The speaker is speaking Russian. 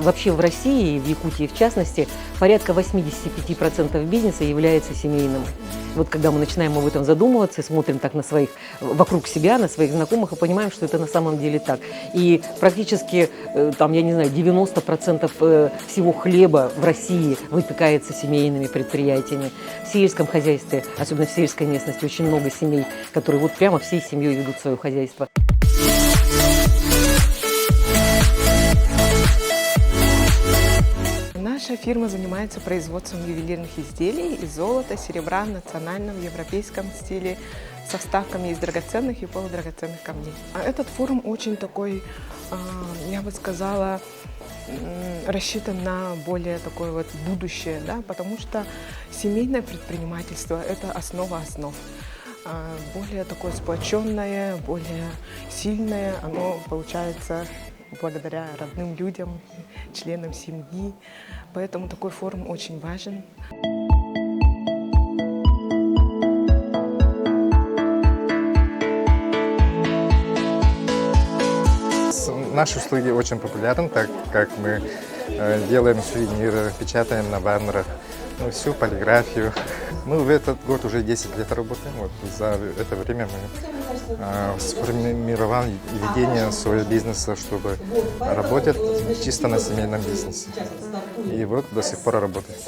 вообще в России, в Якутии в частности, порядка 85% бизнеса является семейным. Вот когда мы начинаем об этом задумываться, смотрим так на своих, вокруг себя, на своих знакомых и понимаем, что это на самом деле так. И практически, там, я не знаю, 90% всего хлеба в России выпекается семейными предприятиями. В сельском хозяйстве, особенно в сельской местности, очень много семей, которые вот прямо всей семьей ведут свое хозяйство. Наша фирма занимается производством ювелирных изделий из золота, серебра в национальном европейском стиле со вставками из драгоценных и полудрагоценных камней. А этот форум очень такой, я бы сказала, рассчитан на более такое вот будущее, да, потому что семейное предпринимательство – это основа основ. Более такое сплоченное, более сильное, оно получается благодаря родным людям, членам семьи. Поэтому такой форум очень важен. Наши услуги очень популярны, так как мы делаем сувениры, печатаем на баннерах, всю полиграфию. Мы в этот год уже 10 лет работаем. Вот за это время мы сформировали ведение своего бизнеса, чтобы работать чисто на семейном бизнесе. И вот до сих пор работаем.